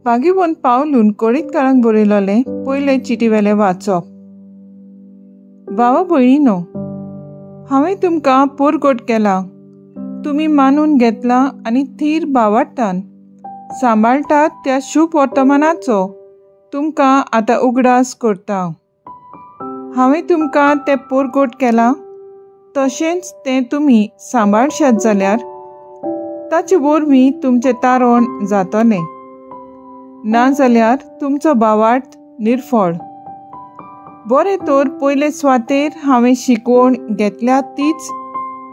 पागीवन पावलून कोडीत काळांक बरयलोलें पयलें चिटीवेलें वाचप. भावा भयणीनो, हांवें तुमकां पोरगोट केला. तुमी मानून घेतला आनी थीर भावार्थान सांबाळटात त्या शुभ वर्तमानाचो तुमकां आतां उगडास करता. हांवें तुमकां तें पोरगोट केलां तशेंच तें तुमी सांबाळशात जाल्यार ताचे वरवीं तुमचें तारण जातलें. नाजाल्यार तुमचो भावार्थ निर्फळ. बरें तर पयले सुवातेर हांवें शिकवण घेतल्या तीच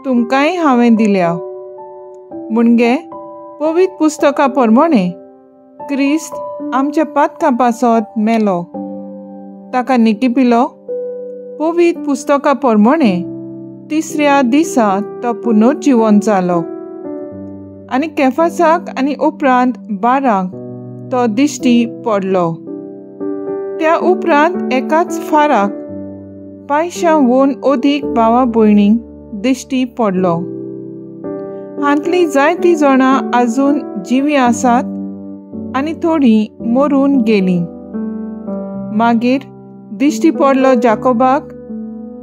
तुमकांय हांवें दिल्या. म्हणजे पवित्र पुस्तका प्रमाणे क्रिस्त आमच्या पातकां पासत मेलो, ताका निकिपिलो. पवित्र पुस्तका प्रमाणे तिसऱ्या दिसा तो पुनर्जीवन जालो आनी केफासाक आनी उपरांत 12 तो दिश्टी पडलो. त्या उपरांत एकाच फाराक 500 अदीक भावा भयणींक दिश्टी पडलो. हांतलीं जायतीं जाणां आजून जिवी आसात आनी थोडीं मरून गेलीं. मागीर दिश्टी पडलो जाकोबाक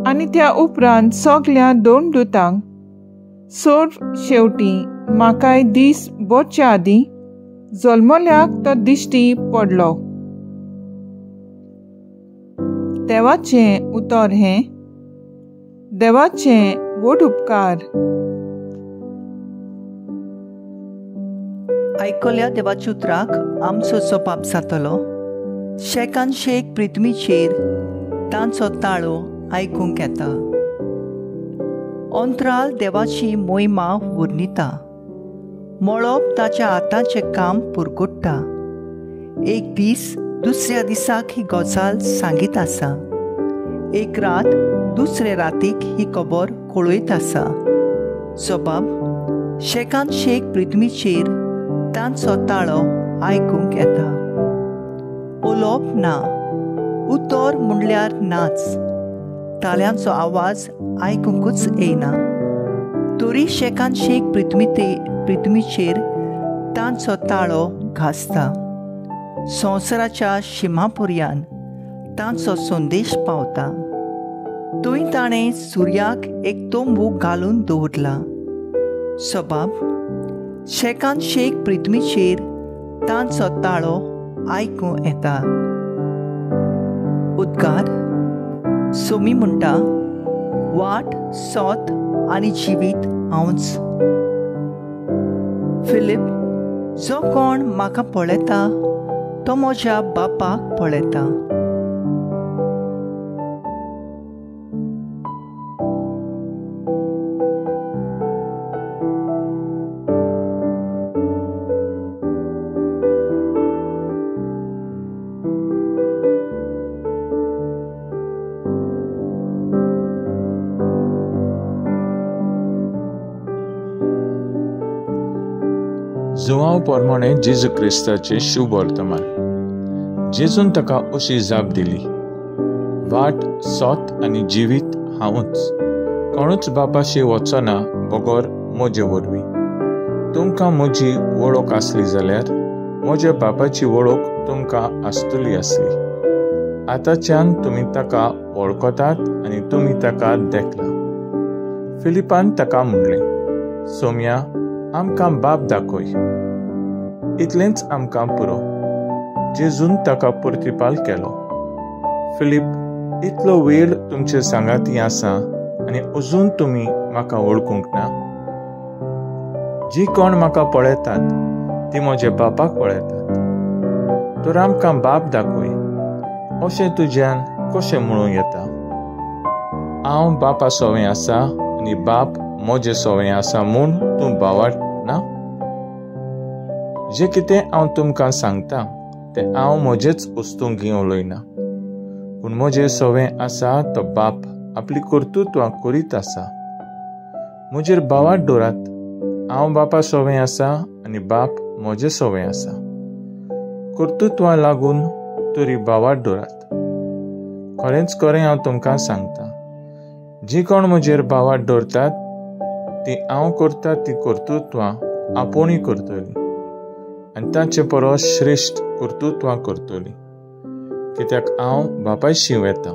आनी त्या उपरांत सगल्या 2 दुतांक. शेवटी म्हाकाय दीस बरच्या आदीं जल्मल्याक तो दिश्टी पडलो. देवाचें उतर हें. देवाचें व्हड उपकार. आयकल्या देवाच्या उतराक आमचो जबाब जातलो. शेकान शेक पृथ्वीचेर तांचो ताळो आयकूंक येता. अंतराल देवाची मोहिमा वर्णिता. मळप ताच्या हाताचें काम पुरगुट्टा. एक दीस दुसऱ्या दिसाक ही गजाल सांगीत आसा. एक रात दुसरे रातीक ही खबर कळयत आसा. जबाब शेकान शेक पृथ्वीचेर तांचो ताळो आयकूंक येता. उलोवप ना. उतर म्हणल्यार नाच. ताल्यांचो आवाज आयकूंकूच येना. तरी शेकान शेक पृथ्वीचेर तांचो ताळो घासता. संवसाराच्या शिमापर्यान तांचो संदेश पावता. थंय ताणें सुर्याक एक तोंबू घालून दवरला. जबाब शेकान शेक पृथ्वीचेर तांचो ताळो आयकूं येता. उद्गार. सोमी म्हणटा, वाट, सोत आनी जिवीत हांवच. फिलीप, जो कोण म्हाका पळयता तो म्हज्या बापाक पळयता. जुवांव प्रमाणे जेजू क्रिस्ताचे शुभ वर्तमान. जेजून ताका अशी जाप दिली, वाट, सोत आनी जिवीत हांवूच. कोणूच बापाशी वचना बगोर म्हजे वरवीं. तुमकां म्हजी वळख आसली जाल्यार म्हज्या बापाची वळख तुमकां आसतली आसली. आतांच्यान तुमी ताका वळखतात आनी तुमी ताका देखला. फिलिपान ताका म्हणलें, सोम्या, आमकां बाप दाखय. इतलेंच आमकां पुरो. जेजून ताका प्रतिपाल केलो. फिलीप, इतलो वेळ तुमचे सांगाती आसा आनी अजून तुमी म्हाका वळखूंक ना? जी कोण म्हाका पळयतात ती म्हज्या बापाक पळयतात. तर आमकां बाप दाखय. अशें तुज्यान कशें म्हणूं येता? हांव बापा सोवें आसा आनी बाप म्हजे सोवें आसा म्हूण तूं भावार्थ ना? जें कितें हांव तुमकां सांगता तें हांव म्हजेच वस्तूंक घेवन उलयना, पूण म्हजें सोवें आसा तो बाप आपली कर्तुत्वां करीत आसा. म्हजेर भावार्थ दवरात. हांव बापा सोवें आसा आनी बाप म्हजें सोवें आसा. कर्तुत्वां लागून तरी भावार्थ दवरात. खरेंच खरें हांव तुमकां सांगता, जी कोण म्हजेर भावार्थ दवरतात ती हांव करता ती कर्तुत्वां आपुणूय करतली. आनी ताचे परस श्रेश्ठ कर्तृत्वां करतली, कित्याक हांव बापायशी वेता.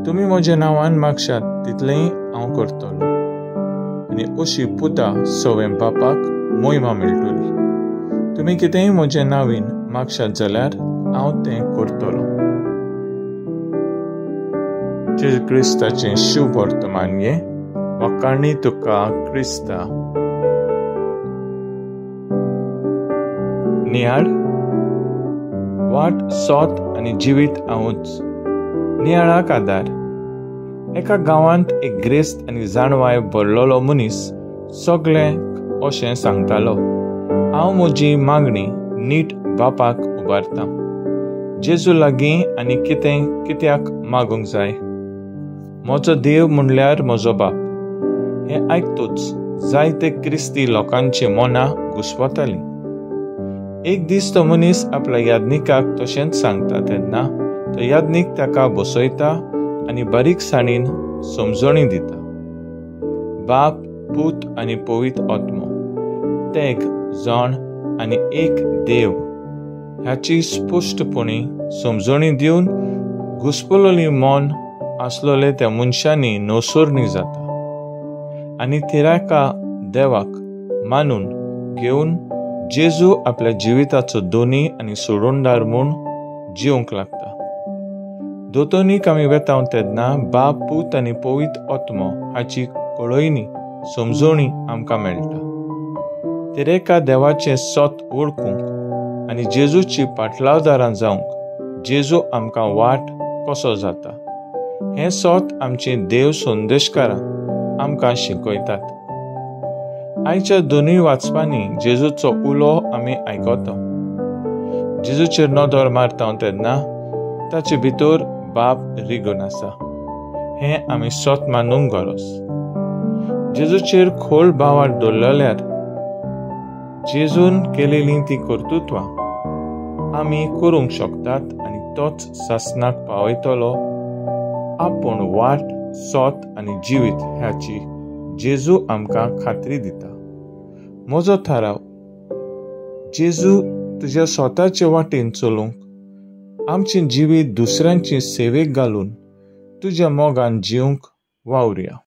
तुमी म्हज्या नांवान मागशात तितलेंय हांव करतलो, आनी अशी पुता सवें बापाक मोहिमा मेळटली. तुमी कितेंय म्हज्या नांवीन मागशात जाल्यार हांव तें करतलो. जेजू क्रिस्ताचें शुभ वर्तमान हे वखाणी तुका क्रिस्ता. नियाळ वाट सोत आनी जिवीत हांवूच. नियाळाक आदार. एका गांवांत एक ग्रेस्त आनी जाणवाय भरलोलो मनीस सगळ्यांक अशें सांगतालो, हांव म्हजी मागणी नीट बापाक उबारतां. जेजू लागीं आनी कित्याक मागूंक जाय. म्हजो देव म्हणल्यार म्हजो बाप. हें आयकतूच जायते क्रिस्ती लोकांची मनां घुस्वतालीं. एक दीस तो मनीस आपल्या यादनिकाक तशेंच सांगता तेन्ना तो यादनीक ताका बसयता आनी बारीकसाणीन समजणी दिता. बाप, पूत आनी पवित्र आत्मो, तेग, जण आनी एक देव ह्याची स्पश्टपणी समजणी दिवन घुस्पलोली मन आसलोले त्या मनशांनी नोसोरणी जाता आनी थिरायका देवाक मानून घेवन जेजू आपल्या जिविताचो दोनी आनी सोडूनदार म्हूण जिवंक लागता. दोतोनीक आमी वेताव तेन्ना बाप, पूत आनी पवित्र आत्मो हाची कळयणी समजणी आमकां मेळटा. तेरेका देवाचें सोत वळखूंक आनी जेजूची पाटलावदारां जावंक जेजू आमकां वाट कसो जाता हें सोत आमची देव संदेशकारां आमकां शिकयतात. आयच्या दोनूय वाचपांनी जेजूचो उलो आमी आयकता. जेजूचेर नदर मारता तेन्ना ताचे भितर बाप रिगून आसा हें आमी सोत मानूंक गरज. जेजूचेर खोल बावार दवरल्यार जेजून केलेलीं ती कर्तृत्वां आमी करूंक शकतात आनी तोच सासनाक पावयतलो. आपूण वाट, सोत आनी जिवीत ह्याची जेजू आमकां खात्री दिता. म्हजो थाराव, जेजू तुज्या स्वताचे वाटेन चलूंक आमचें जिवीत दुसऱ्यांची सेवेक घालून तुज्या मोगान जिवंक वावुरया.